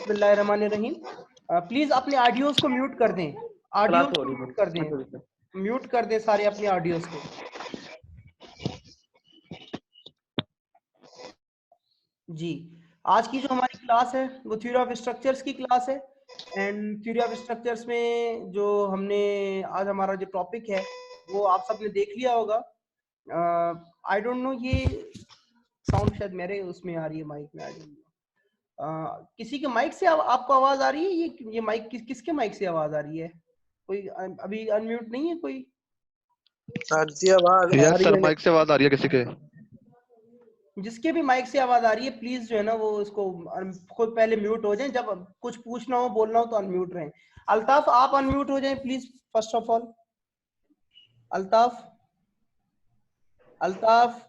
बिस्मिल्लाहिर्रहमानिर्रहीम। प्लीज अपने ऑडियोज को म्यूट कर दें, ऑडियोज को म्यूट कर दें, म्यूट कर दें सारे अपने ऑडियोज को। जी, आज की जो हमारी क्लास है वो थ्योरी ऑफ स्ट्रक्चर्स की क्लास है। एंड थ्योरी ऑफ स्ट्रक्चर्स में जो हमने आज हमारा जो टॉपिक है वो आप सबने देख लिया होगा। आई डोंट नो, ये साउंड शायद मेरे उसमें आ रही है, माइक में आ रही है। किसी के माइक से आपको आवाज आ रही है? ये माइक किसके माइक से आवाज आ रही है? कोई अभी अनम्यूट नहीं है कोई? सर जी आवाज आ यस रही सर, है। माइक से आवाज आ रही है किसी के। जिसके भी माइक से आवाज आ रही है प्लीज जो है ना वो इसको खुद पहले म्यूट हो जाएं, जब कुछ पूछना हो बोलना हो तो अनम्यूट रहें। अल्ताफ आप अनम्यूट हो जाएं please, first of all. Altaf, Altaf,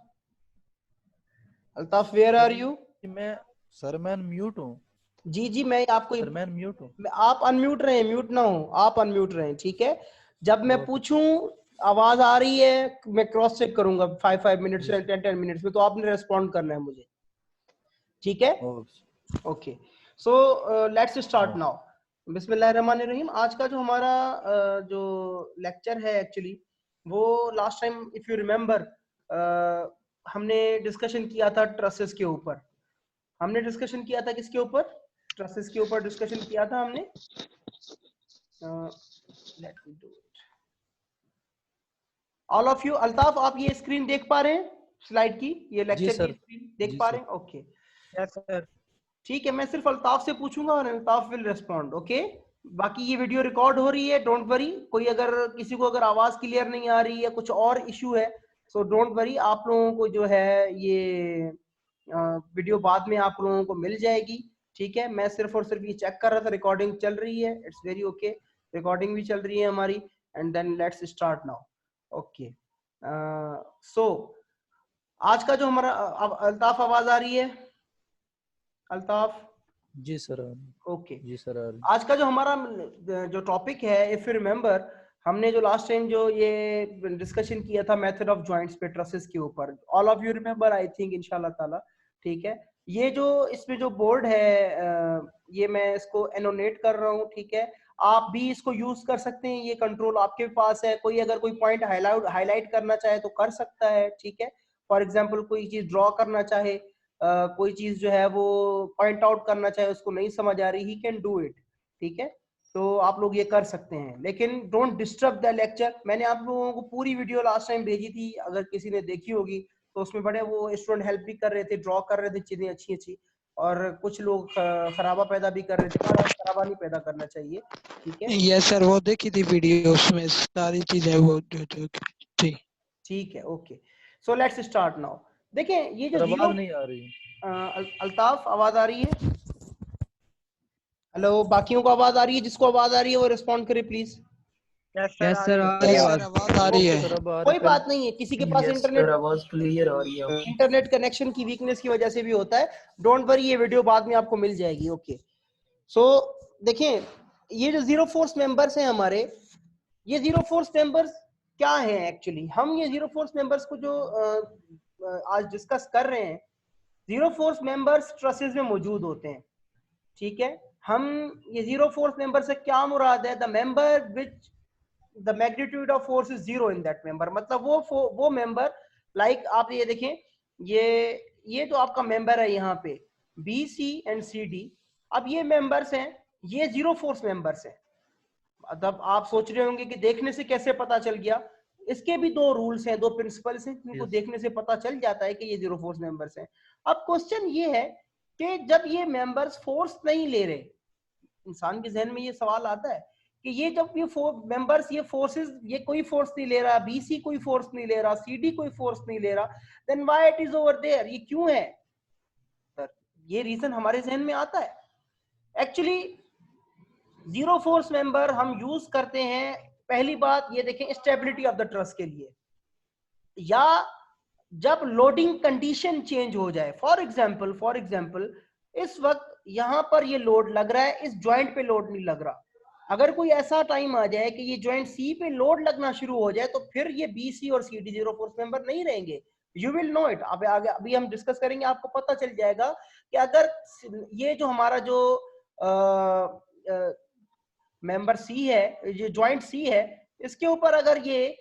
Altaf where are you? मैं म्यूट हूँ। जी जी, मैं आपको सर मैं म्यूट हूँ। आप अनम्यूट रहें, म्यूट ना हो, आप अनम्यूट रहें, ठीक है? जब मैं पूछूं आवाज आ रही है मैं क्रॉस चेक करूंगा 5 मिनट्स से 10 मिनट्स में, तो आपने रेस्पॉन्ड करना है मुझे, ठीक है? Okay, so let's start now. बिस्मिल्लाहिर्रहमानिर्रहीम। आज का जो हमारा जो लेक्चर है एक्चुअली वो last time if you remember हमने डिस्कशन किया था ट्रसेस के ऊपर। हमने डिस्कशन किया था किसके ऊपर? ट्रसेस के ऊपर डिस्कशन किया था हमने। Let me do it. All of you, Altaf आप ये स्क्रीन देख पा रहे हैं स्लाइड की, ये लेक्चर की स्क्रीन देख पा रहे हैं? Okay yes sir. ठीक है, मैं सिर्फ अल्ताफ से पूछूंगा और अल्ताफ विल रिस्पॉन्ड। ओके, बाकी ये वीडियो रिकॉर्ड हो रही है, डोंट वरी। कोई अगर किसी को अगर आवाज क्लियर नहीं आ रही है, कुछ और इशू है, सो डोंट वरी, आप लोगों को जो है ये वीडियो बाद में आप लोगों को मिल जाएगी, ठीक है? मैं सिर्फ और सिर्फ ये चेक कर रहा था रिकॉर्डिंग चल रही है, इट्स वेरी ओके, रिकॉर्डिंग भी चल रही है हमारी। And then let's start now. Okay, so आज का जो हमारा अल्ताफ आवाज आ रही है? अल्ताफ जी सर। ओके जी सर। आज का जो हमारा जो टॉपिक है, इफ यू रिमेम्बर, हमने जो लास्ट टाइम जो ये डिस्कशन किया था मेथड ऑफ जॉइंट्स पे ट्रसेस के ऊपर, all of you remember I think, इंशाल्लाह ताला, ठीक है? ये जो इसमें जो बोर्ड है ये मैं इसको एनोनेट कर रहा हूँ, ठीक है? आप भी इसको यूज कर सकते हैं, ये कंट्रोल आपके पास है। कोई अगर कोई पॉइंट हाईलाइट करना चाहे तो कर सकता है, ठीक है? फॉर एग्जाम्पल कोई चीज ड्रॉ करना चाहे, कोई चीज जो है वो पॉइंट आउट करना चाहे, उसको नहीं समझ आ रही, ही कैन डू इट, ठीक है? तो आप लोग ये कर सकते हैं, लेकिन डोंट डिस्टर्ब द लेक्चर। मैंने आप लोगों को पूरी वीडियो लास्ट टाइम भेजी थी, अगर किसी ने देखी होगी तो उसमें बड़े वो स्टूडेंट हेल्प भी कर रहे थे, ड्रॉ कर रहे थे चीजें अच्छी अच्छी, और कुछ लोग खराबा पैदा भी कर रहे थे। खराबा नहीं पैदा करना चाहिए, ठीक है? यस सर, वो देखी थी वीडियो, उसमें सारी चीजें वो जो थी। ठीक है, okay, so let's start now. देखें ये जो आवाज नहीं आ रही। अल्ताफ आवाज आ रही है? हेलो, बाकियों को आवाज आ रही है? जिसको आवाज आ रही है वो रिस्पॉन्ड करे प्लीज। यस सर, आवाज आ रही है। कोई बात नहीं है, किसी के पास इंटरनेट आवाज क्लियर आ रही है। इंटरनेट कनेक्शन की वीकनेस की वजह से भी होता है, डोंट वरी, ये वीडियो बाद में आपको मिल जाएगी। ओके, सो देखें ये जो जीरो फोर्स मेंबर्स हैं हमारे, ये जीरो फोर्स मेंबर्स क्या हैं एक्चुअली? हम ये जीरो फोर्स मेंबर्स को जो आज डिस्कस कर रहे हैं, जीरो फोर्स मेंबर्स ट्रसेस में मौजूद होते हैं, ठीक है? हम ये जीरो फोर्स मेंबर से क्या मुराद है? The member which the magnitude of force is zero in that member, मतलब वो मेंबर, लाइक आप ये देखें, ये जो आपका मेंबर है यहाँ पे B C and C D, अब ये मेंबर्स हैं, ये जीरो फोर्स मेंबर्स हैं। मतलब आप सोच रहे होंगे कि देखने से कैसे पता चल गया? इसके भी दो रूल्स हैं, दो प्रिंसिपल्स हैं जिनको देखने से पता चल जाता है कि ये जीरो फोर्स मेंबर्स हैं। अब क्वेश्चन ये है कि जब ये मेंबर्स फोर्स नहीं ले रहे, इंसान के जहन में ये सवाल आता है कि ये जब ये मेंबर्स ये फोर्सेस, ये कोई फोर्स नहीं ले रहा, बीसी कोई फोर्स नहीं ले रहा, सीडी कोई फोर्स नहीं ले रहा, then why it is over there? ये क्यों है सर? ये रीजन हमारे जहन में आता है। एक्चुअली जीरो फोर्स मेंबर हम यूज करते हैं, पहली बात ये देखें, स्टेबिलिटी ऑफ द ट्रस के लिए, या जब लोडिंग कंडीशन चेंज हो जाए। फॉर एग्जांपल इस वक्त यहां पर ये लोड लग रहा है, इस जॉइंट पे लोड नहीं लग रहा। अगर कोई ऐसा टाइम आ जाए कि ये जॉइंट सी पे लोड लगना शुरू हो जाए, तो फिर ये बी सी और C D zero force member नहीं रहेंगे। यू विल नो इट, अब आगे अभी हम डिस्कस करेंगे, आपको पता चल जाएगा कि अगर ये जो हमारा जो मेंबर सी है, ये ज्वाइंट सी है, इसके ऊपर अगर ये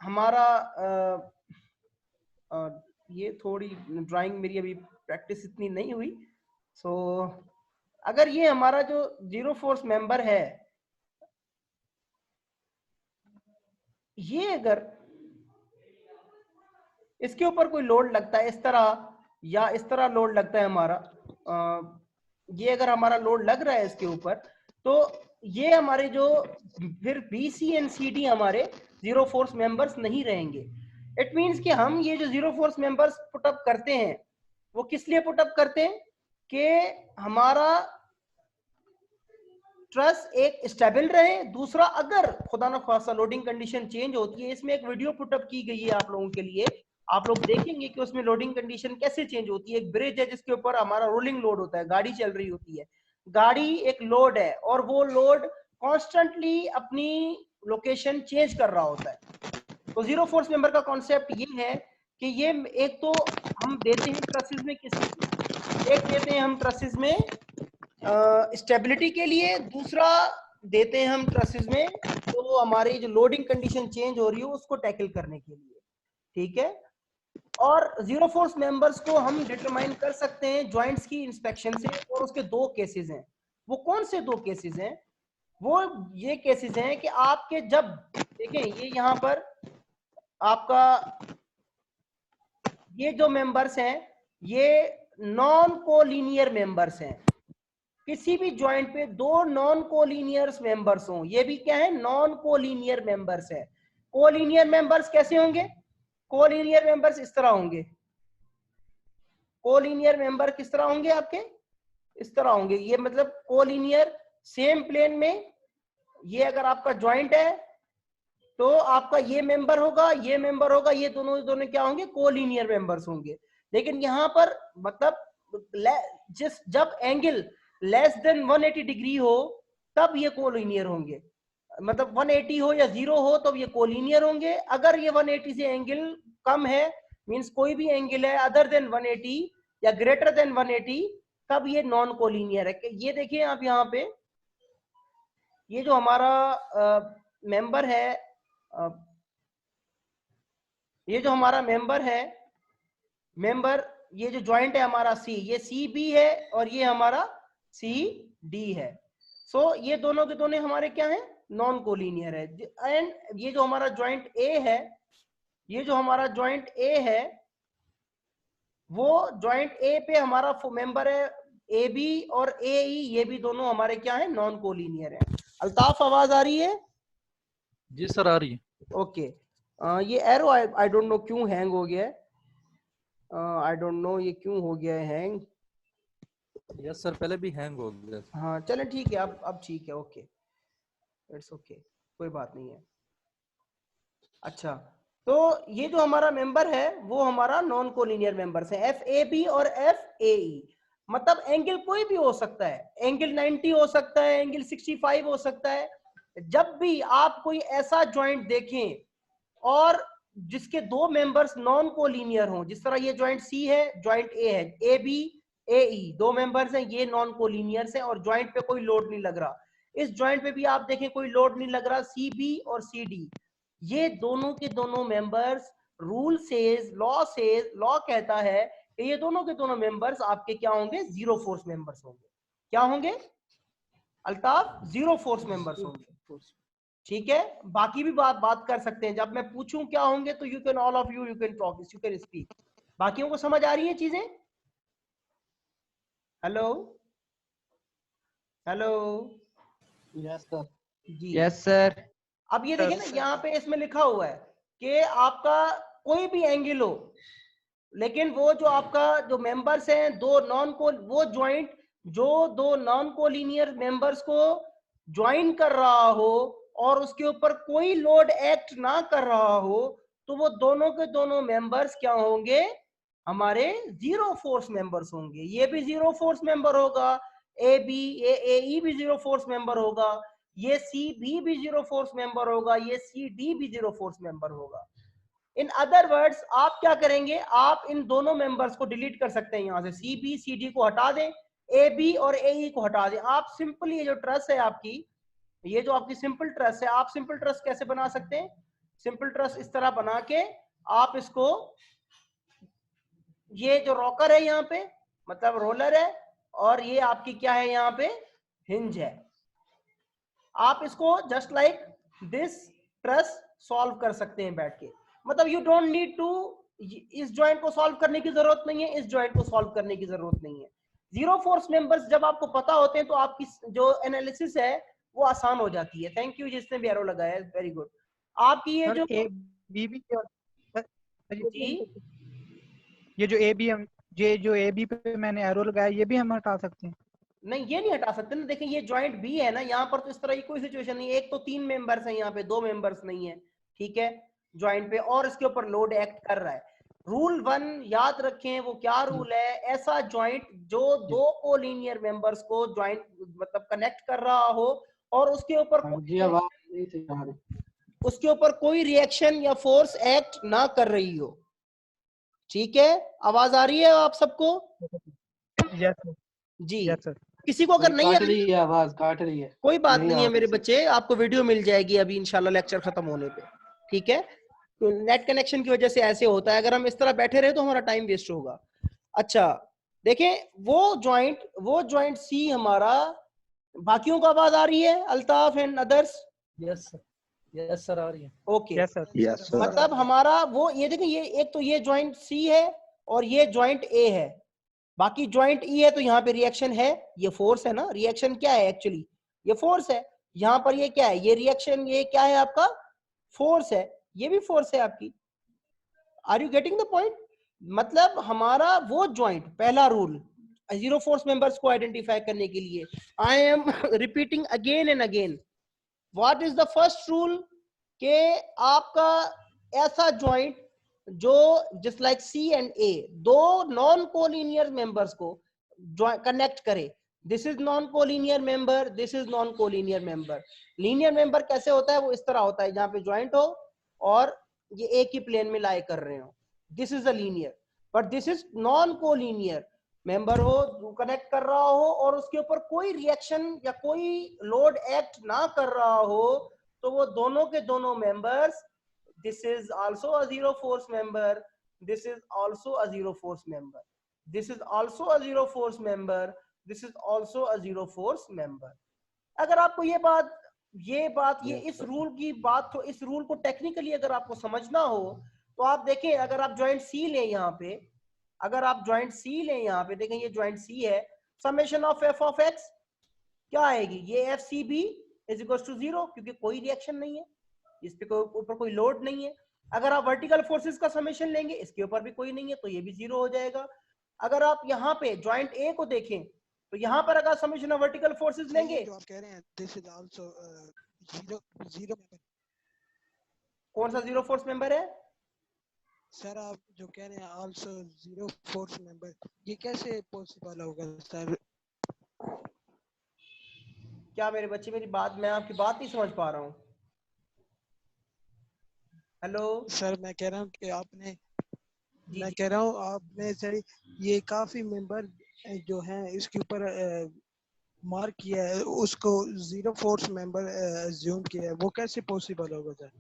हमारा ये थोड़ी ड्राइंग मेरी अभी प्रैक्टिस इतनी नहीं हुई, सो अगर ये हमारा जो जीरो फोर्स मेंबर है, ये अगर इसके ऊपर कोई लोड लगता है इस तरह या इस तरह लोड लगता है हमारा, ये अगर हमारा लोड लग रहा है इसके ऊपर, तो ये हमारे जो फिर B C and C D हमारे जीरो फोर्स मेंबर्स नहीं रहेंगे। इट मींस कि हम ये जो जीरो फोर्स मेंबर्स पुटअप करते हैं वो किस लिए पुटअप करते हैं कि हमारा ट्रस एक स्टेबल रहे, दूसरा अगर खुदा न खासा लोडिंग कंडीशन चेंज होती है, इसमें एक वीडियो पुटअप की गई है आप लोगों के लिए, आप लोग देखेंगे कि उसमें लोडिंग कंडीशन कैसे चेंज होती है। एक ब्रिज है जिसके ऊपर हमारा रोलिंग लोड होता है, गाड़ी चल रही होती है, गाड़ी एक लोड है और वो लोड कॉन्स्टेंटली अपनी लोकेशन चेंज कर रहा होता है। तो जीरो फोर्स मेंबर का कॉन्सेप्ट ये है कि ये एक तो हम देते हैं ट्रसेस में किसी, एक देते हैं हम ट्रसेस में स्टेबिलिटी के लिए, दूसरा देते हैं हम ट्रसेस में तो हमारी जो लोडिंग कंडीशन चेंज हो रही है उसको टैकल करने के लिए, ठीक है। और जीरो फोर्स मेंबर्स को हम डिटरमाइन कर सकते हैं जॉइंट्स की इंस्पेक्शन से, और उसके दो केसेस हैं। वो कौन से दो केसेस हैं? वो ये केसेस हैं कि आपके जब देखें ये यहाँ पर आपका ये जो मेंबर्स हैं ये नॉन कोलिनियर मेंबर्स हैं। किसी भी जॉइंट पे दो नॉन कोलिनियर मेंबर्स हों, ये भी क्या है? नॉन कोलिनियर मेंबर्स है। कोलिनियर मेंबर्स कैसे होंगे? कोलिनियर मेंबर्स इस तरह होंगे। कोलिनियर मेंबर किस तरह होंगे आपके? इस तरह होंगे। ये मतलब कोलिनियर सेम प्लेन में, ये अगर आपका जॉइंट है तो आपका ये मेंबर होगा, ये मेंबर होगा, ये दोनों क्या होंगे? कोलिनियर मेंबर्स होंगे। लेकिन यहां पर मतलब जब एंगल लेस देन 180 डिग्री हो तब ये कोलिनियर होंगे, मतलब 180 हो या 0 हो तब ये कोलिनियर होंगे। अगर ये 180 से एंगल कम है, मींस कोई भी एंगल है अदर देन 180 या ग्रेटर देन 180, तब ये नॉन कोलिनियर है। ये देखिए आप यहाँ पे, ये जो हमारा मेंबर है, ये जो हमारा मेंबर है, मेंबर ये जो जॉइंट है हमारा सी, ये सी बी है और ये हमारा सी डी है। सो ये दोनों के दोनों हमारे क्या है? नॉन कोलिनियर है। एंड ये जो हमारा जॉइंट ए है, ये जो हमारा जॉइंट ए है, वो जॉइंट ए पे हमारा मेंबर है ए बी और ए ई, ये भी दोनों हमारे क्या है? नॉन कोलिनियर है। अल्ताफ आवाज आ रही है? जी सर आ रही है। ओके। ये एरो आई डोंट नो क्यों हैंग हो गया है, आई डोंट नो ये क्यों हो गया है हैंग। यस सर, पहले भी हैंग हो गया। हाँ चलें ठीक है, अब ठीक है, ओके, इट्स ओके, कोई बात नहीं है। अच्छा, तो ये जो हमारा मेंबर है वो हमारा नॉन कोलिनियर मेंबर्स है, एफ ए बी और एफ ए ई। मतलब एंगल कोई भी हो सकता है, एंगल 90 हो सकता है, एंगल 65 हो सकता है। जब भी आप कोई ऐसा जॉइंट देखें और जिसके दो मेंबर्स नॉन कोलिनियर हों, जिस तरह ये जॉइंट सी है, जॉइंट ए है, ए बी ए ई दो मेंबर्स हैं, ये नॉन कोलिनियर्स हैं और जॉइंट पे कोई लोड नहीं लग रहा। इस जॉइंट पे भी आप देखें कोई लोड नहीं लग रहा, सी बी और सी डी, ये दोनों के दोनों मेंबर्स, रूल सेज, लॉ कहता है कि ये दोनों के दोनों मेंबर्स आपके क्या होंगे? जीरो फोर्स मेंबर्स होंगे। क्या होंगे अल्ताफ? जीरो फोर्स मेंबर्स होंगे, ठीक है। बाकी भी बात कर सकते हैं, जब मैं पूछूं क्या होंगे तो you can all of you can talk, you can speak. बाकियों को समझ आ रही है चीजें? Hello hello, yes sir. जी यस सर। अब ये देखिए ना, यहाँ पे इसमें लिखा हुआ है कि आपका कोई भी एंगल हो, लेकिन वो जो आपका जो मेंबर्स हैं दो नॉन को, वो ज्वाइंट जो दो नॉन कोलिनियर मेंबर्स को ज्वाइन कर रहा हो और उसके ऊपर कोई लोड एक्ट ना कर रहा हो, तो वो दोनों के दोनों मेंबर्स क्या होंगे? हमारे जीरो फोर्स मेंबर्स होंगे। ये भी जीरो फोर्स मेंबर होगा, ए बी ए ई भी जीरो फोर्स मेंबर होगा, ये सी बी भी जीरो फोर्स मेंबर होगा, ये सी डी भी जीरो फोर्स मेंबर होगा। इन अदर वर्ड्स आप क्या करेंगे? आप इन दोनों मेंबर्स को डिलीट कर सकते हैं, यहां से सी बी सी डी को हटा दें, ए बी और ए ई को हटा दें। आप सिंपल ये जो ट्रस है आपकी, ये जो आपकी सिंपल ट्रस है, आप सिंपल ट्रस कैसे बना सकते हैं? सिंपल ट्रस इस तरह बना के आप इसको, ये जो रॉकर है यहाँ पे मतलब रोलर है, और ये आपकी क्या है यहाँ पे हिंज है। आप इसको just like this truss solve कर सकते हैं बैठ के। मतलब यू डोंट नीड टू, इस जॉइंट को सॉल्व करने की जरूरत नहीं है, इस जॉइंट को सॉल्व करने की जरूरत नहीं है। जीरो फोर्स मेंबर्स जब आपको पता होते हैं तो आपकी जो एनालिसिस है वो आसान हो जाती है। थैंक यू जिसने भी एरो लगाया, वेरी गुड। आपकी ये जो ए बी भी जी ये जो ए बी हम ये जो ए बी पे मैंने एरो लगाया ये भी हम हटा सकते हैं? नहीं, ये नहीं हटा सकते ना। देखिए ये जॉइंट बी है ना, यहाँ पर तो इस तरह की कोई सिचुएशन नहीं है। एक तो 3 मेंबर्स हैं यहाँ पे, 2 मेंबर्स नहीं है, ठीक है, जॉइंट पे, और इसके ऊपर लोड एक्ट कर रहा है। रूल 1 याद रखें, वो क्या रूल है? ऐसा जॉइंट जो 2 कोलिनियर मेंबर्स को जॉइंट मतलब कनेक्ट कर रहा हो और उसके ऊपर कोई रिएक्शन या फोर्स एक्ट ना कर रही हो। ठीक है, आवाज आ रही है आप सबको? Yes sir. जी यस सर। किसी को अगर नहीं काट रही है, आवाज काट रही है। कोई बात नहीं है आ मेरे रही। बच्चे, आपको वीडियो मिल जाएगी अभी इंशाल्लाह लेक्चर खत्म होने पे, ठीक है। तो नेट कनेक्शन की वजह से ऐसे होता है, अगर हम इस तरह बैठे रहे तो हमारा टाइम वेस्ट होगा। अच्छा देखें, वो जॉइंट सी हमारा, बाकियों को आवाज आ रही है? Altaf and others? Yes sir आ रही है। Okay, yes sir. मतलब हमारा वो, ये देखें, ये एक तो ये जॉइंट सी है और ये जॉइंट ए है, बाकी जॉइंट ई है, तो यहाँ पे रिएक्शन है, ये फोर्स है ना। रिएक्शन क्या है एक्चुअली? ये फोर्स है। यहाँ पर ये क्या है? ये रिएक्शन, ये क्या है आपका? फोर्स है। ये भी फोर्स है आपकी। Are you getting the point? मतलब हमारा वो जॉइंट, पहला रूल जीरो फोर्स मेंबर्स को आइडेंटिफाई करने के लिए, I am repeating again and again, what is the first rule? के आपका ऐसा जॉइंट जो just like C and A, 2 non collinear members को कनेक्ट करे। This is non collinear member, this is non collinear member. Linear member कैसे होता है? वो इस तरह होता है जहां पे जॉइंट हो और ये एक ही प्लेन में लाई कर रहे हो, this is a linear. But this is non collinear member हो, कनेक्ट कर रहा हो और उसके ऊपर कोई रिएक्शन या कोई लोड एक्ट ना कर रहा हो, तो वो दोनों के दोनों members, this is also a zero force member, this is also a zero force member, this is also a zero force member, this is also a zero force member. अगर आपको ये इस रूल की बात, तो इस रूल को technically अगर आपको समझना हो तो आप देखें, अगर आप जॉइंट सी लें यहाँ पे, अगर आप जॉइंट सी लें यहाँ पे, देखें ये जॉइंट सी है, summation of F of X क्या आएगी? ये F C B is equal to 0, क्योंकि कोई रिएक्शन नहीं है, इस पे ऊपर कोई लोड नहीं है। अगर आप वर्टिकल फोर्सेस का समेशन लेंगे, इसके ऊपर भी कोई नहीं है, तो ये भी 0 हो जाएगा। अगर आप यहाँ पे जॉइंट ए को देखें, तो यहाँ पर अगर समेशन ऑफ वर्टिकल फोर्सेस लेंगे, जो आप कह रहे हैं this is also zero member. कौन सा जीरो फोर्स मेंबर है? सर आप जो कह रहे हैं आल्सो जीरो फोर्स मेंबर, ये कैसे पॉसिबल होगा सर? क्या मेरे बच्चे, मेरी बात, मैं आपकी बात नहीं समझ पा रहा हूँ। हेलो सर मैं कह रहा हूँ कि आपने जी, मैं जी। कह रहा हूँ आपने सर ये काफी मेंबर जो हैं इसके ऊपर मार्क किया है, उसको जीरो फोर्स मेंबर अज्यूम किया है, वो कैसे पॉसिबल होगा सर?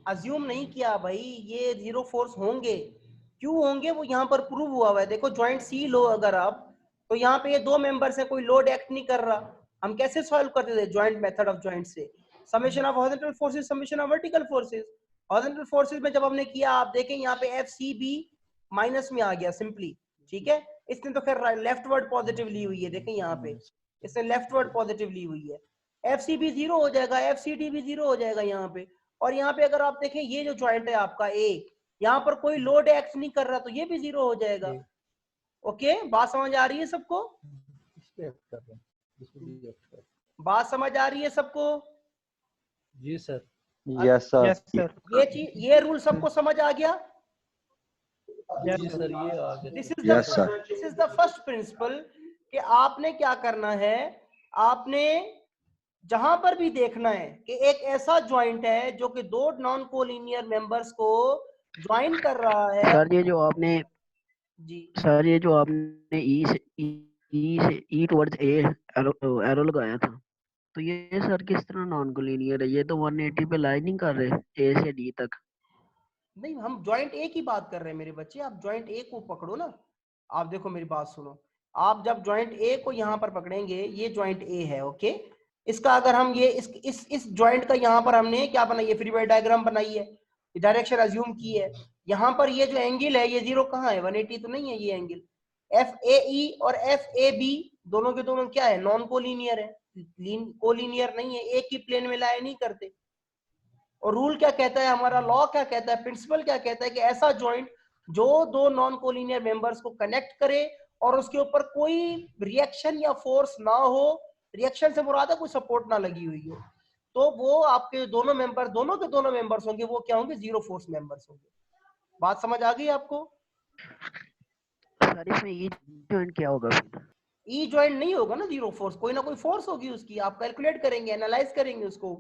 अज्यूम नहीं किया भाई, ये जीरो फोर्स होंगे। क्यों होंगे? वो यहाँ पर प्रूव हुआ हुआ है। देखो जॉइंट सी लो अगर आप, तो यहाँ पे ये 2 मेंबर्स हैं, कोई लोड एक्ट नहीं कर रहा। हम कैसे सॉल्व करते थे जॉइंट मेथड ऑफ जॉइंट से? Summation of horizontal forces, summation of vertical forces. Horizontal forces में जब हमने किया, आप देखें यहाँ पे एफ सी बी माइनस में आ गया सिंपली, ठीक है। इसने तो खैर लेफ्ट वर्ड पॉजिटिव ली हुई है, देखें यहाँ पे इसने लेफ्ट वर्ड पॉजिटिव ली हुई है। एफ सी बी 0 हो जाएगा, एफ सी डी भी 0 हो जाएगा यहाँ पे। और यहाँ पे अगर आप देखें, ये जो जॉइंट है आपका ए, यहाँ पर कोई लोड एक्ट नहीं कर रहा, तो ये भी 0 हो जाएगा। ओके, बात समझ आ रही है सबको? इस पे एक्ट कर रहे हैं, इसमें भी एक्ट कर रहे बात समझ आ रही है सबको? हैं। जी sir. Yes sir. Yes sir. ये चीज, ये रूल सबको समझ आ गया? जी सर ये आ गया। This sir. Is the first principle कि आपने क्या करना है, आपने जहां पर भी देखना है कि एक ऐसा जॉइंट है जो कि 2 नॉन कोलिनियर मेंबर्स को ज्वाइन कर रहा है। सर ये जो आपने जी ई ई से ई टुवर्ड्स ए एरो लगाया था, तो ये सर किस तरह नॉन कोलिनियर है? ये तो 180 पे लाई नहीं कर रहे ए से डी तक। नहीं, हम जॉइंट ए की बात कर रहे हैं मेरे बच्चे, आप जॉइंट ए को पकड़ो ना। आप देखो मेरी बात सुनो, आप जब जॉइंट ए को यहाँ पर पकड़ेंगे, ये जॉइंट ए है, ओके। इसका अगर हम ये इस जॉइंट का यहाँ पर हमने क्या बनाई है, फ्री बॉडी डायग्राम बनाई है, डायरेक्शन अज्यूम की है। यहाँ पर ये जो एंगल है, ये जीरो कहाँ है, 180 तो नहीं है ये एंगल। एफ ए ई और एफ ए बी दोनों के दोनों क्या है, नॉन कोलिनियर है, कोलिनियर नहीं है, एक ही प्लेन में लाए नहीं करते। और रूल क्या कहता है हमारा, लॉ क्या कहता है, प्रिंसिपल क्या कहता है कि ऐसा जॉइंट जो दो नॉन कोलिनियर मेंबर्स को कनेक्ट करे और उसके ऊपर कोई रिएक्शन या फोर्स ना हो, रिएक्शन से मुराद है कोई सपोर्ट ना लगी हुई हो, तो वो आपके दोनों मेंबर, दोनों के दोनों मेंबर्स होंगे, वो क्या होंगे, जीरो फोर्स मेंबर्स होंगे। बात समझ आ गई आपको? सर इसमें ई जॉइंट क्या होगा फिर? ई जॉइंट नहीं होगा ना, जीरो फोर्स, कोई ना कोई फोर्स होगी उसकी, आप कैलकुलेट करेंगे, एनालाइज करेंगे उसको।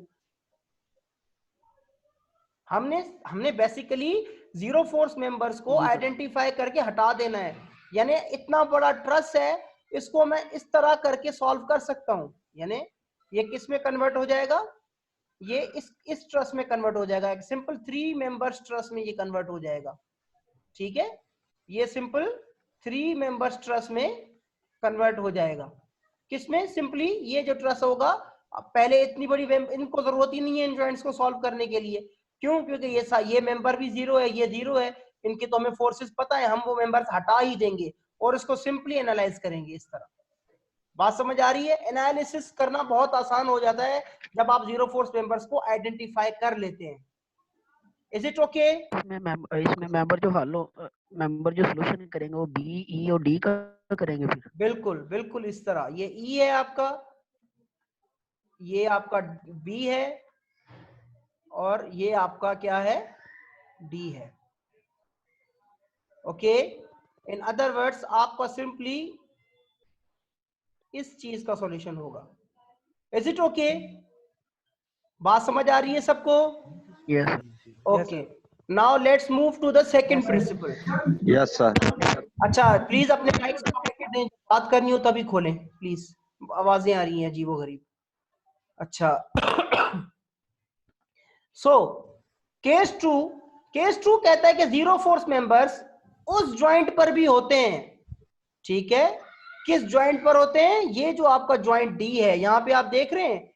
हमने बेसिकली जीरो फोर्स मेंबर्स को आइडेंटिफाई करके हटा देना है। यानी इतना बड़ा ट्रस है, इसको मैं इस तरह करके सॉल्व कर सकता हूं। यानी ये किस में कन्वर्ट हो जाएगा, ये इस ट्रस में कन्वर्ट हो जाएगा, एक सिंपल 3 मेंबर्स ट्रस में ये कन्वर्ट हो जाएगा। ठीक है, ये सिंपल 3 मेंबर्स ट्रस में कन्वर्ट हो जाएगा। किसमें, सिंपली ये जो ट्रस होगा, पहले इतनी बड़ी इनको जरूरत ही नहीं है इन जॉइंट्स को सॉल्व करने के लिए। क्यों? क्योंकि ये मेंबर भी जीरो है, ये जीरो है, इनके तो हमें फोर्सेस पता है, हम वो मेंबर्स हटा ही देंगे और इसको सिंपली एनालाइज करेंगे इस तरह। बात समझ आ रही है? एनालिसिस करना बहुत आसान हो जाता है जब आप जीरो फोर्स मेंबर्स को आइडेंटिफाई कर लेते हैं। Is it okay? इसमें मेंबर जो मेंबर जो सोल्यूशन करेंगे वो बी, ई और डी का करेंगे फिर? बिल्कुल बिल्कुल इस तरह। ये ई है आपका, ये आपका बी है, और ये आपका क्या है, डी है। ओके, इन अदर वर्ड्स आपका सिंपली इस चीज का सॉल्यूशन होगा। Is it okay? बात समझ आ रही है सबको? Yes okay, now let's move to the second principle. Yes sir. अच्छा, प्लीज अपने माइक से बात करनी हो तभी खोलें प्लीज, आवाजें आ रही हैं अजीबो गरीब। अच्छा, सो केस टू कहता है कि जीरो फोर्स मेंबर्स उस ज्वाइंट पर भी होते हैं। ठीक है, किस ज्वाइंट पर होते हैं? ये जो आपका ज्वाइंट डी है, यहां पे आप देख रहे हैं,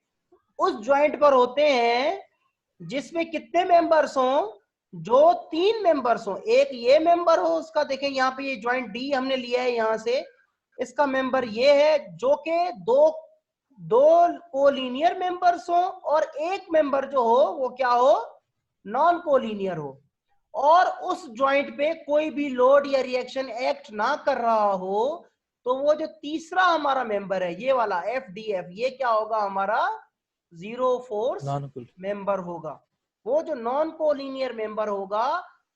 उस ज्वाइंट पर होते हैं जिसमें कितने मेंबर्स हो, जो 3 मेंबर्स हो। एक ये मेंबर हो उसका, देखें यहाँ पे ये ज्वाइंट डी हमने लिया है, यहां से इसका मेंबर ये है, जो कि दो कोलिनियर मेंबर्स हो और एक मेंबर जो हो वो क्या हो, नॉन कोलिनियर हो, और उस ज्वाइंट पे कोई भी लोड या रिएक्शन एक्ट ना कर रहा हो, तो वो जो तीसरा हमारा मेंबर है, ये वाला एफ डी एफ, ये क्या होगा, हमारा जीरो फोर्स मेंबर होगा। वो जो नॉन कोलिनियर मेंबर होगा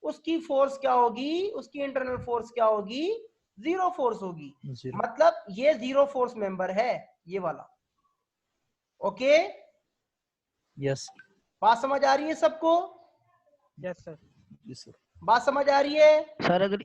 उसकी फोर्स क्या होगी, उसकी इंटरनल फोर्स क्या होगी, जीरो फोर्स होगी। मतलब ये जीरो फोर्स मेंबर है, ये वाला। ओके, यस बात समझ आ रही है सबको? Yes sir. जी सर। बात समझ आ रही है? सर अगर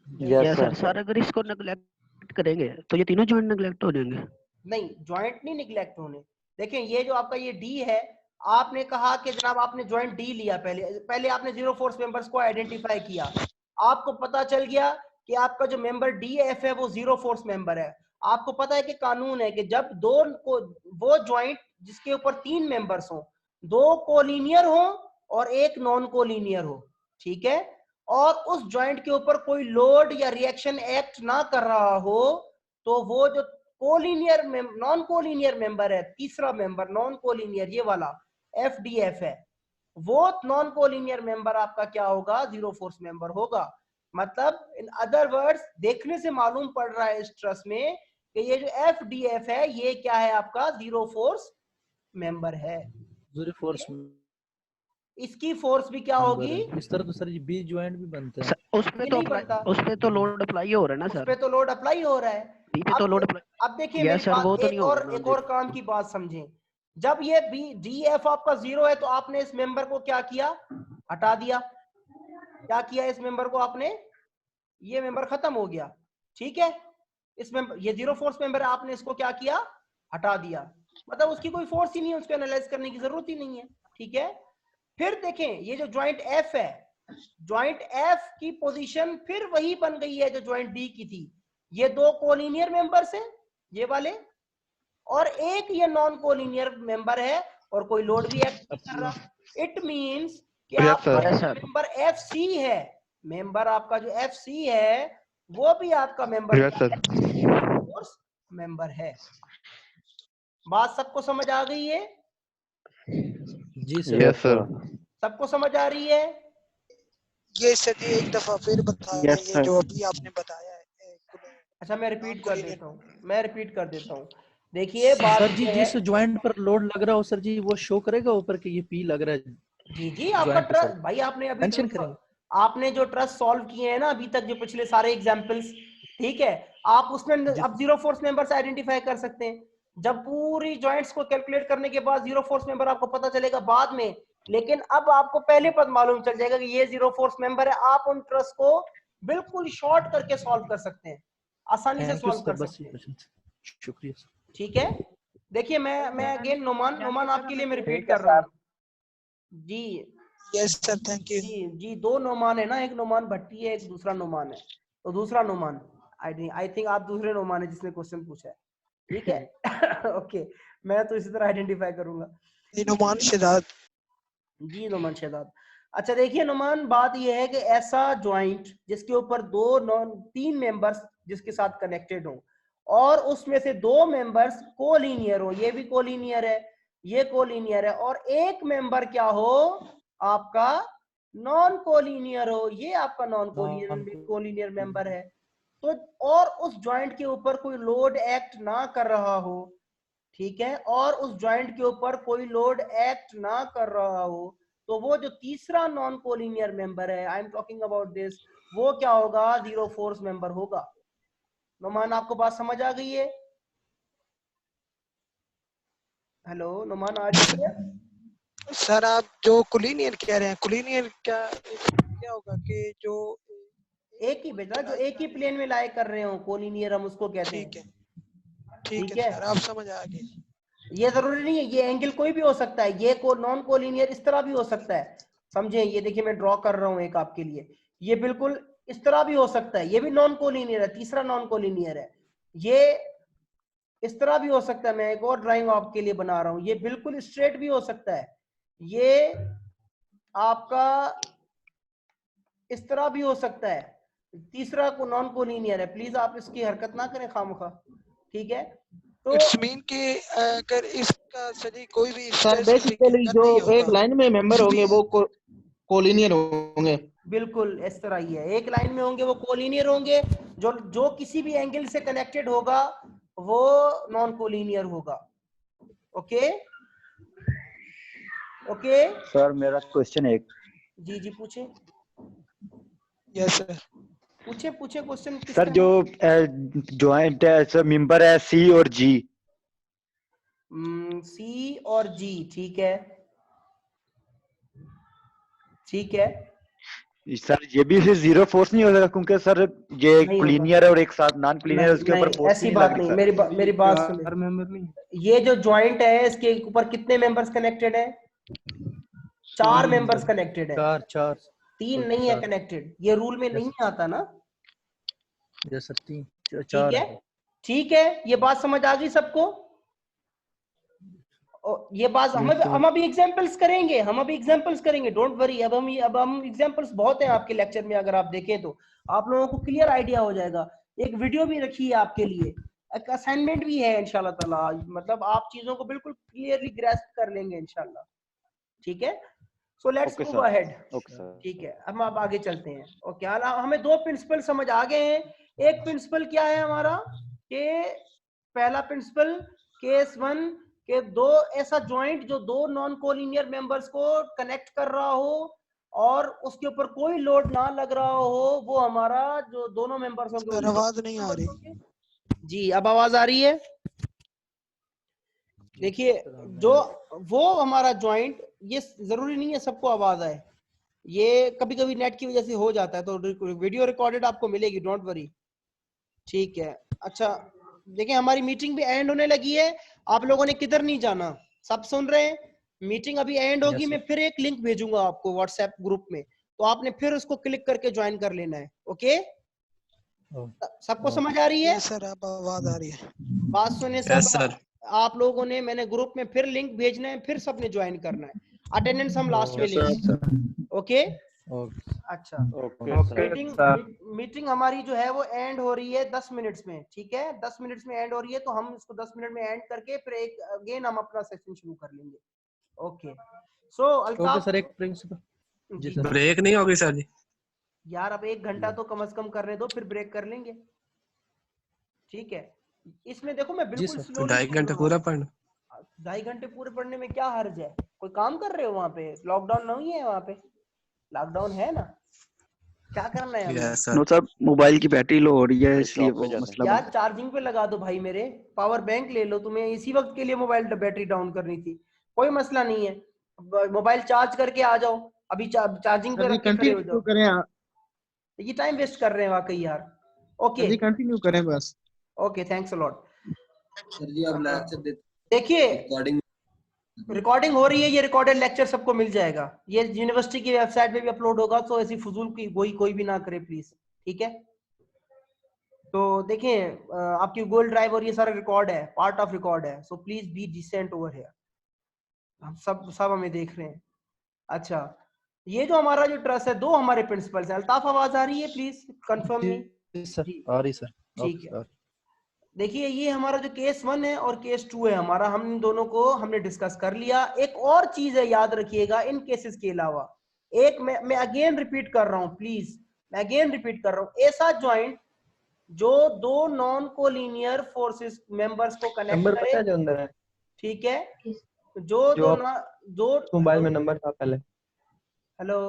यस सर। सर अगर इसको नेग्लेक्ट करेंगे तो ये तीनों जॉइंट नेग्लेक्ट हो जाएंगे? नहीं, ज्वाइंट नहीं निगलेक्ट होने। देखें, ये जो आपका ये डी है, आपने कहा कि जनाब आपने ज्वाइंट डी लिया, पहले आपने जीरो फोर्स मेंबर्स को आइडेंटिफाई किया, आपको पता चल गया कि आपका जो मेंबर डी एफ है वो जीरो फोर्स मेंबर है। आपको पता है कि कानून है कि जब वो ज्वाइंट जिसके ऊपर 3 मेंबर्स हो, 2 कोलिनियर हो और एक नॉन कोलिनियर हो, ठीक है, और उस ज्वाइंट के ऊपर कोई लोड या रिएक्शन एक्ट ना कर रहा हो, तो वो जो कोलिनियर नॉन कोलिनियर मेंबर है, तीसरा मेंबर नॉन कोलिनियर, ये वाला एफ डी एफ है, वो नॉन कोलिनियर मेंबर आपका क्या होगा, जीरो फोर्स मेंबर होगा। मतलब इन अदर वर्ड्स, देखने से मालूम पड़ रहा है इस ट्रस्ट में कि ये जो एफ डी एफ है, ये क्या है, आपका जीरो फोर्स मेंबर है। जीरो फोर्स इसकी फोर्स भी क्या होगी, इस तरह तो सर ये बी ज्वाइंट भी बनता है। उस पे तो लोड अप्लाई हो रहा है ना सर? उस पे तो लोड अप्लाई हो रहा है। बी पे तो लोड अप्लाई। अब देखिए यस सर, वो तो नहीं होगा ना। एक और काम की बात समझें, जब ये बी डी एफ आपका जीरो है, तो आपने इस मेंबर को क्या किया, हटा दिया। क्या किया इस मेंबर को आपने, ये मेंबर खत्म हो गया, ठीक है। इस मेंबर, ये जीरो फोर्स मेंबर है, आपने इसको क्या किया, हटा दिया, मतलब उसकी कोई फोर्स ही नहीं है, उसको एनालाइज करने की जरूरत ही नहीं है। ठीक है, फिर देखें ये जो ज्वाइंट एफ है, ज्वाइंट एफ की पोजीशन फिर वही बन गई है जो ज्वाइंट डी की थी। ये दो कोलिनियर मेंबर्स हैं ये वाले, और एक ये नॉन कोलिनियर मेंबर है और कोई लोड भी एक्ट नहीं कर रहा। इट मींस कि आपका मेंबर एफ सी है, मेंबर आपका जो एफ सी है वो भी आपका मेंबर फोर्स मेंबर है। बात सबको समझ आ गई है? जी सर। Yes sir. सबको समझ आ रही है? ये सर जी एक दफा फिर बता दें, ये जो अभी आपने बताया है। अच्छा मैं रिपीट कर देता हूँ, मैं रिपीट कर देता हूँ। देखिए बात सर जी ये जिस है, ज्वाइंट पर लोड लग रहा हो सर जी वो शो करेगा ऊपर कि ये पी लग रहा है। जी जी आपका Joint पे ट्रस्ट, सर। भाई आपने अभी मेंशन करेंगे। आपने जो ट्रस्ट सॉल्व किए हैं ना अभी तक, जो पिछले सारे एग्जांपल्स, ठीक है, आप उसमें अब जीरो फोर्स मेंबर्स आइडेंटिफाई कर सकते हैं। जब पूरी जॉइंट्स को कैलकुलेट करने के बाद जीरो फोर्स मेंबर आपको पता चलेगा बाद में, लेकिन अब आपको पहले पद मालूम चल जाएगा कि ये जीरो फोर्स मेंबर है। आप उन ट्रस्ट को बिल्कुल शॉर्ट करके सॉल्व कर सकते हैं, आसानी से थैंक यू सॉल्व सर, कर बस सकते हैं। शुक्रिया सर। ठीक है, देखिए मैं अगेन नोमान आपके लिए मैं रिपीट ठीक है कर रहा हूँ जी। Yes sir, thank you. जी जी, दो नोमान है ना, एक नोमान भट्टी है, एक दूसरा नोमान है। तो दूसरा नोमान, आई थिंक आप दूसरे नोमान है जिसने क्वेश्चन पूछा है, ठीक है। ओके, मैं तो इसी तरह आइडेंटिफाई करूंगा। नुमान शहजाद। जी नोमान शहजाद। अच्छा देखिए नोमान, बात यह है कि ऐसा ज्वाइंट जिसके ऊपर तीन मेंबर्स जिसके साथ कनेक्टेड हो, और उसमें से दो मेंबर्स कोलिनियर हो, ये भी कोलिनियर है, ये कोलिनियर है, और एक मेंबर क्या हो आपका नॉन कोलिनियर हो, ये आपका नॉन कोलिनियर मेंबर है। तो और उस ज्वाइंट के ऊपर कोई लोड एक्ट ना कर रहा हो, ठीक है, और उस ज्वाइंट के ऊपर कोई लोड एक्ट ना कर रहा हो, तो वो जो तीसरा नॉन कोलिनियर मेंबर है, I am talking about this, वो क्या होगा, जीरो फोर्स मेंबर होगा। नुमान आपको बात समझ आ गई है? हेलो नुमान, आ रही है? सर आप जो कुलीनियर कह रहे हैं, कुलीनियर क्या होगा कि जो एक ही बेटा, जो एक ही प्लेन में लाई कर रहे हो, कोलिनियर हम उसको कहते ठीक है, हैं। ठीक है सर, आप समझ आ गए। ये जरूरी नहीं है, ये एंगल कोई भी हो सकता है, ये नॉन कोलिनियर इस तरह भी हो सकता है, समझे? ये देखिए मैं ड्रॉ कर रहा हूं एक आपके लिए, ये बिल्कुल इस तरह भी हो सकता है, ये भी नॉन कोलिनियर है, तीसरा नॉन कोलिनियर है। ये इस तरह भी हो सकता है, मैं एक और ड्राइंग आपके लिए बना रहा हूं, ये बिल्कुल स्ट्रेट भी हो सकता है, ये आपका इस तरह भी हो सकता है, तीसरा को नॉन कोलिनियर है। प्लीज आप इसकी हरकत ना करें खामखा, ठीक है? तो इट्स मीन कि अगर इसका सही कोई भी सर बेसिकली जो एक लाइन में मेंबर होंगे वो कोलिनियर होंगे। बिल्कुल इस तरह ही है, एक लाइन में होंगे वो कोलिनियर होंगे, जो किसी भी एंगल से कनेक्टेड होगा वो नॉन कोलिनियर होगा। ओके ओके सर मेरा क्वेश्चन एक, जी जी पूछे, यस सर, पूछे क्वेश्चन। सर जो ज्वाइंट है सर, मेंबर है सी और जी, सी और जी, ठीक है ठीक है, सर ये भी फिर जीरो फोर्स नहीं हो सकता क्योंकि सर ये नहीं होगा, क्लीनियर है और एक साथ नॉन क्लीनियर है, उसके ऊपर फोर्स ऐसी नहीं बात लग रही नहीं, सर। मेरी बात सुनो, मेंबर नहीं ये जो ज्वाइंट है इसके ऊपर कितने मेंबर्स कनेक्टेड है? 4 मेंबर्स कनेक्टेड है, चार 3 नहीं है कनेक्टेड, ये रूल में नहीं आता ना। यस सर, ठीक चार है ठीक है, ये बात समझ आ गई सबको? ये बात हम अभी एग्जांपल्स करेंगे, डोंट वरी। अब हम एग्जांपल्स बहुत हैं आपके लेक्चर में, अगर आप देखें तो आप लोगों को क्लियर आइडिया हो जाएगा। एक वीडियो भी रखी है आपके लिए, एक असाइनमेंट भी है इंशाल्लाह ताला, मतलब आप चीजों को बिल्कुल क्लियरली ग्रैस्प कर लेंगे इंशाल्लाह, ठीक है? सो लेट्स मूव अहेड, ठीक है, अब हम आगे चलते हैं। ओके, हमें 2 प्रिंसिपल समझ आ गए हैं। एक प्रिंसिपल क्या है हमारा, कि पहला प्रिंसिपल केस 1 के दो ऐसा ज्वाइंट जो दो नॉन कोलिनियर मेंबर्स को कनेक्ट कर रहा हो और उसके ऊपर कोई लोड ना लग रहा हो, वो हमारा जो दोनों मेंबर्स होंगे। सर आवाज नहीं आ रही जी, अब आवाज आ रही है? देखिए जो वो हमारा ज्वाइंट, ये जरूरी नहीं है सबको आवाज आए, ये कभी कभी नेट की वजह से हो जाता है, तो वीडियो रिकॉर्डेड आपको मिलेगी, डोंट वरी, ठीक है। अच्छा देखिए हमारी मीटिंग भी एंड होने लगी है, आप लोगों ने किधर नहीं जाना, सब सुन रहे हैं। मीटिंग अभी एंड होगी, मैं फिर एक लिंक भेजूंगा आपको व्हाट्सएप ग्रुप में, तो आपने फिर उसको क्लिक करके ज्वाइन कर लेना है। ओके, सबको समझ आ रही है? यस सर, आप आवाज आ रही है। बात सुने सब। आप लोगों ने, मैंने ग्रुप में फिर लिंक भेजना है, फिर सबने ज्वाइन करना है। अटेंडेंस हम लास्ट में लेंगे। ओके अच्छा, मीटिंग हमारी जो है वो एंड हो रही है 10 मिनट्स में, ठीक है? 10 मिनट्स में एंड हो रही है, तो हम इसको 10 मिनट में एंड करके फिर एक अगेन हम अपना सेशन शुरू कर लेंगे। ओके सो अल्ताफ सर, एक प्रिंसिपल जी ब्रेक नहीं होगी सर जी? यार अब 1 घंटा तो कम से कम करने दो, फिर ब्रेक कर लेंगे, ठीक है? इसमें देखो मैं बिल्कुल स्लोली 2.5 घंटे पूरा पढ़ना। 2.5 घंटे पूरे पढ़ने में क्या हर्ज है? कोई काम कर रहे हो वहां पे? लॉकडाउन नहीं है वहां पे? लॉकडाउन है ना? क्या करना है हमें? नो सर, मोबाइल की बैटरी लो हो रही है इसलिए वो मसला बन यार चार्जिंग पे लगा दो भाई, मेरे पावर बैंक ले लो, तुम्हें इसी वक्त के लिए मोबाइल बैटरी डाउन करनी थी, कोई मसला नहीं है। मोबाइल चार्ज करके आ जाओ, अभी चार्जिंग पे रख के खड़े हो जाओ। करें, ये टाइम वेस्ट कर रहे हैं वाकई यार। ओके कंटिन्यू करें बस। Okay thanks a lot. देखिए रिकॉर्डिंग हो रही है, ये रिकॉर्डेड लेक्चर सबको मिल जाएगा, ये यूनिवर्सिटी की वेबसाइट पे भी अपलोड होगा, तो ऐसी फजूल की कोई भी ना करे प्लीज, ठीक है? तो देखिए आपकी गूगल ड्राइव और ये सारा रिकॉर्ड है, पार्ट ऑफ रिकॉर्ड है, so please be decent over here. हम सब हमें देख रहे हैं। अच्छा ये जो हमारा जो ट्रस्ट है, 2 हमारे प्रिंसिपल्स हैं। अल्ताफ आवाज आ रही है? Please confirm me. सर आ रही सर, ठीक है। देखिए ये हमारा जो केस 1 है और केस 2 है हमारा, हम इन दोनों को हमने डिस्कस कर लिया। एक और चीज है, याद रखिएगा इन केसेस के अलावा, एक मैं अगेन रिपीट कर रहा हूं, प्लीज मैं अगेन रिपीट कर रहा हूं, ऐसा ज्वाइंट जो 2 नॉन कोलिनियर फोर्सेस मेंबर्स को कनेक्ट करे, जो अंदर है, ठीक है? जो मोबाइल में नंबर था पहले। हेलो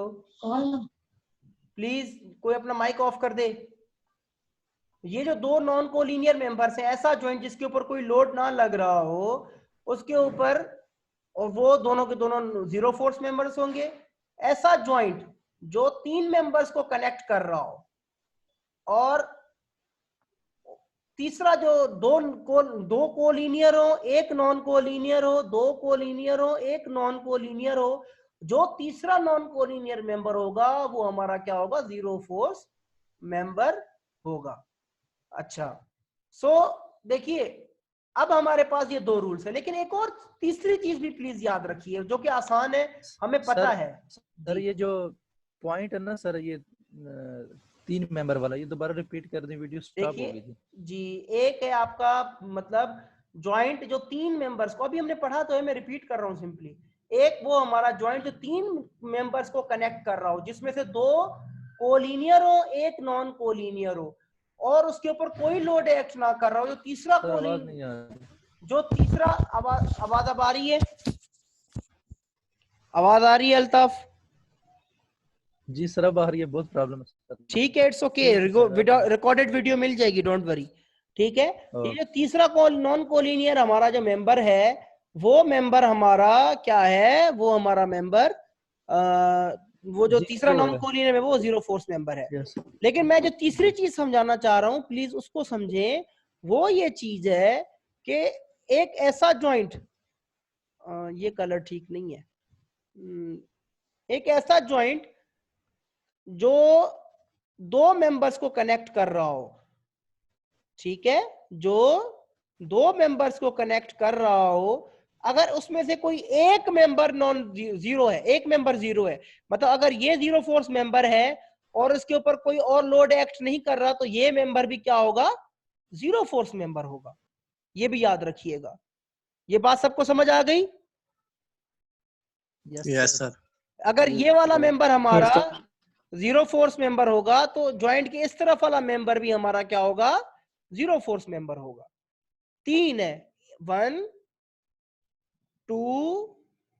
प्लीज कोई अपना माइक ऑफ कर दे। ये जो 2 नॉन कोलिनियर मेंबर्स हैं, ऐसा ज्वाइंट जिसके ऊपर कोई लोड ना लग रहा हो उसके ऊपर, और वो दोनों के दोनों 0 फोर्स मेंबर्स होंगे। ऐसा ज्वाइंट जो 3 मेंबर्स को कनेक्ट कर रहा हो, और तीसरा जो 2 कोलिनियर हो, 1 नॉन कोलिनियर हो, 2 कोलिनियर हो, 1 नॉन कोलिनियर हो, जो तीसरा नॉन कोलिनियर मेंबर होगा वो हमारा क्या होगा? 0 फोर्स मेंबर होगा। अच्छा सो देखिए अब हमारे पास ये 2 रूल्स है, लेकिन एक और तीसरी चीज भी प्लीज याद रखिए जो कि आसान है, हमें पता है। सर ये जो पॉइंट है ना सर, ये 3 मेंबर वाला, ये दोबारा रिपीट कर दें, वीडियो स्टॉप हो गई थी जी। एक है आपका मतलब ज्वाइंट जो 3 मेंबर्स को, अभी हमने पढ़ा तो है, मैं रिपीट कर रहा हूं सिंपली। एक वो हमारा ज्वाइंट जो 3 मेंबर्स को कनेक्ट कर रहा हो, जिसमें से 2 कोलिनियर हो, 1 नॉन कोलिनियर हो, और उसके ऊपर कोई लोड एक्ट ना कर रहा हो, जो तीसरा आवाज अब आ रही है? आवाज आ रही है अल्ताफ? जी सर अब आ रही है, बहुत प्रॉब्लम है। ठीक है इट्स ओके, रिकॉर्डेड वीडियो मिल जाएगी, डोंट वरी, ठीक है? ये जो तीसरा नॉन कोलिनियर हमारा जो मेंबर है, वो मेंबर हमारा क्या है? वो हमारा मेंबर वो जो तीसरा नॉन कोलिनियर है वो 0 फोर्स मेंबर है। लेकिन मैं जो तीसरी चीज समझाना चाह रहा हूं, प्लीज उसको समझें, वो ये चीज है कि एक ऐसा ज्वाइंट, ये कलर ठीक नहीं है, एक ऐसा ज्वाइंट जो 2 मेंबर्स को कनेक्ट कर रहा हो, ठीक है? जो 2 मेंबर्स को कनेक्ट कर रहा हो, अगर उसमें से कोई एक मेंबर नॉन 0 है, एक मेंबर 0 है, मतलब अगर ये 0 फोर्स मेंबर है और इसके ऊपर कोई और लोड एक्ट नहीं कर रहा, तो ये मेंबर भी क्या होगा? 0 फोर्स मेंबर होगा। ये भी याद रखिएगा। ये बात सबको समझ आ गई? Yes sir. अगर ये वाला मेंबर हमारा 0 फोर्स मेंबर होगा, तो ज्वाइंट के इस तरफ वाला मेंबर भी हमारा क्या होगा? 0 फोर्स मेंबर होगा। 3 है, 1 2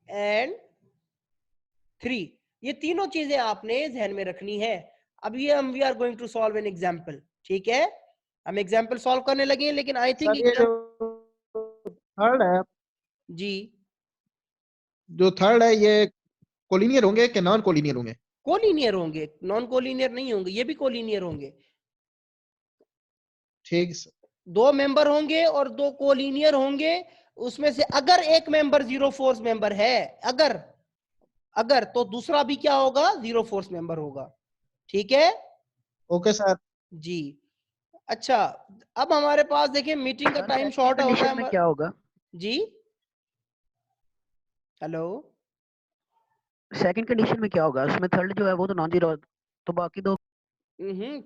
एंड 3, ये तीनों चीजें आपने ध्यान में रखनी है। अब ये we are going to solve an example, ठीक है? हम एग्जांपल सॉल्व करने लगे हैं, लेकिन आई थिंक थर्ड है जी, जो थर्ड है ये कोलिनियर होंगे कि नॉन कोलिनियर होंगे? कोलिनियर होंगे, नॉन कोलिनियर नहीं होंगे, ये भी कोलिनियर होंगे, ठीक सर। 2 मेंबर होंगे और 2 कोलिनियर होंगे, उसमें से अगर एक मेंबर जीरो फोर्स मेंबर है, अगर तो दूसरा भी क्या होगा, जीरो फोर्स मेंबर होगा। ठीक है ओके सर। जी। अच्छा, अब हमारे पास देखिए मीटिंग का टाइम शॉर्ट हो रहा कंडीशन में है क्या होगा? जी। हेलो, सेकंड कंडीशन में क्या होगा? उसमें थर्ड जो है वो तो नॉन जीरो, तो बाकी दो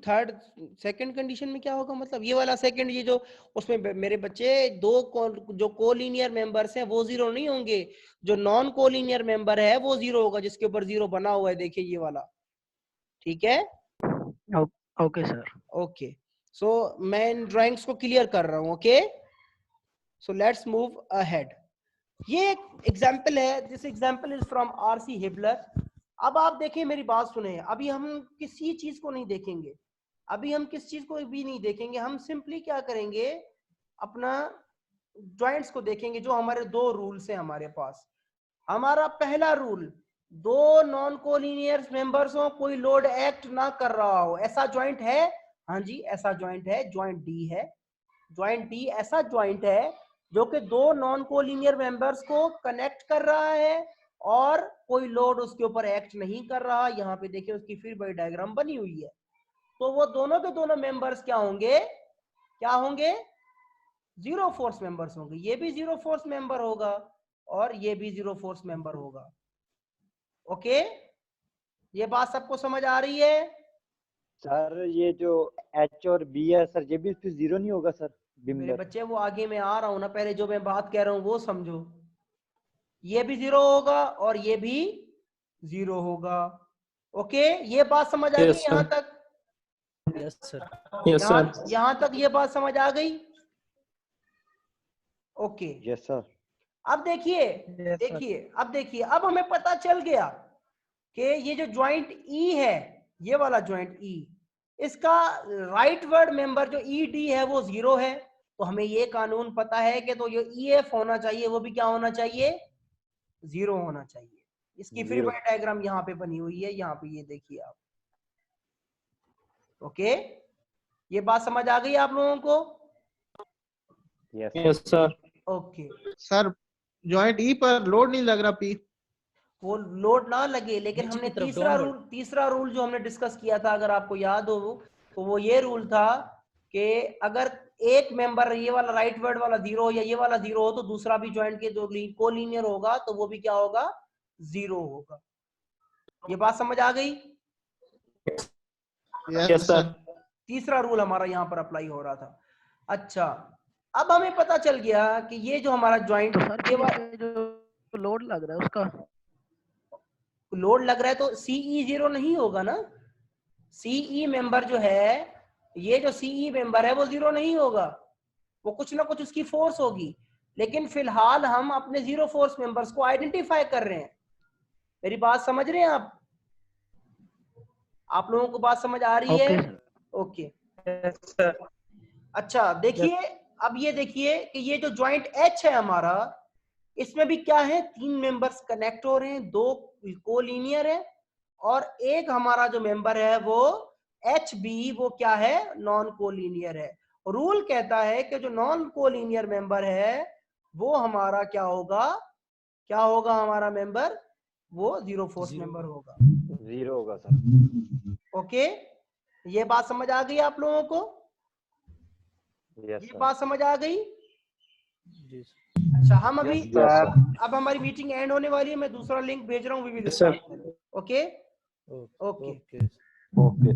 थर्ड सेकंड कंडीशन में क्या होगा, मतलब ये वाला सेकंड, ये जो उसमें मेरे बच्चे जो कोलिनियर मेंबर्स हैं वो जीरो नहीं होंगे, जो नॉन कोलिनियर मेंबर है वो जीरो होगा, जिसके ऊपर जीरो बना हुआ है, देखिए ये वाला। ठीक है, ओके सर। ओके। सो मैं इन ड्राइंग्स को क्लियर कर रहा हूं। Okay, so let's move ahead. ये एक एग्जांपल है, this example is from RC Hibbeler. अब आप देखें, मेरी बात सुने, अभी हम किसी चीज को नहीं देखेंगे, अभी हम किस चीज को भी नहीं देखेंगे, हम सिंपली क्या करेंगे, अपना जॉइंट्स को देखेंगे, जो हमारे 2 रूल्स हैं हमारे पास। हमारा पहला रूल, 2 नॉन कोलिनियर मेंबर्स हो, कोई लोड एक्ट ना कर रहा हो, ऐसा जॉइंट है? हाँ जी, ऐसा जॉइंट है, जॉइंट डी है। जॉइंट डी ऐसा जॉइंट है जो कि 2 नॉन कोलिनियर मेंबर्स को कनेक्ट कर रहा है और कोई लोड उसके ऊपर एक्ट नहीं कर रहा। यहाँ पे देखिए उसकी फिर बड़ी डायग्राम बनी हुई है। तो वो दोनों के दोनों मेंबर्स क्या होंगे, जीरो फोर्स मेंबर्स होंगे। ये भी जीरो फोर्स मेंबर होगा और ये भी जीरो फोर्स मेंबर होगा। ओके, ये बात सबको समझ आ रही है? सर ये जो एच और बी है सर, ये भी इस पे जीरो नहीं होगा सर? मेरे बिमलर बच्चे वो आगे मैं आ रहा हूं ना, पहले जो मैं बात कह रहा हूं वो समझो। ये भी जीरो होगा और ये भी जीरो होगा। ओके, ये बात समझ आ गई Yes, यहां sir. तक? Yes sir. Yes sir. यहां तक ये बात समझ आ गई? Okay, yes sir. अब देखिए, अब हमें पता चल गया कि ये जो ज्वाइंट ई है, ये वाला ज्वाइंट ई, इसका राइट वर्ड मेंबर जो ई डी है वो जीरो है। तो हमें ये कानून पता है कि तो ये ई एफ होना चाहिए, वो भी क्या होना चाहिए, जीरो होना चाहिए। इसकी फिर वही डायग्राम यहाँ पे बनी हुई है, यहाँ पे ये देखिए आप। ओके, ये बात समझ आ गई आप लोगों को? Yes sir. Okay, sir joint E पर लोड नहीं लग रहा पी। वो लोड ना लगे, लेकिन नीचे हमने की तरफ तीसरा रूल जो हमने डिस्कस किया था, अगर आपको याद हो, तो वो ये रूल था कि अगर एक मेंबर ये वाला राइट वर्ड वाला जीरो या ये वाला जीरो हो, तो दूसरा भी ज्वाइंट के जो कोलिनियर होगा तो वो भी क्या होगा, जीरो होगा। ये बात समझ आ गई? Yes sir. तीसरा रूल हमारा यहाँ पर अप्लाई हो रहा था। अच्छा, अब हमें पता चल गया कि ये जो हमारा ज्वाइंट, तो सर ये जो लोड लग रहा है उसका लोड लग रहा है तो सीई जीरो नहीं होगा ना। सीई मेंबर जो है, ये जो सीई मेंबर है वो जीरो नहीं होगा, वो कुछ ना कुछ उसकी फोर्स होगी। लेकिन फिलहाल हम अपने जीरो फोर्स मेंबर्स को आइडेंटिफाई कर रहे हैं। मेरी बात समझ रहे हैं आप लोगों को बात समझ आ रही है? ओके, अच्छा देखिए, अब ये देखिए कि ये जो ज्वाइंट एच है हमारा, इसमें भी क्या है, 3 मेंबर्स कनेक्ट हो रहे हैं, 2 कोलिनियर है और एक हमारा जो मेंबर है वो एच बी, वो क्या है, नॉन कोलिनियर है। रूल कहता है कि जो नॉन कोलिनियर मेंबर है वो हमारा क्या होगा हमारा मेंबर, वो जीरो फोर्स मेंबर होगा। जीरो होगा सर। ओके, ये बात समझ आ गई आप लोगों को? ये बात समझ आ गई? जी सर। अच्छा, हम अभी Yes, sir. अब हमारी मीटिंग एंड होने वाली है, मैं दूसरा लिंक भेज रहा हूँ, we will Yes, sir. Start. Okay, okay. Okay.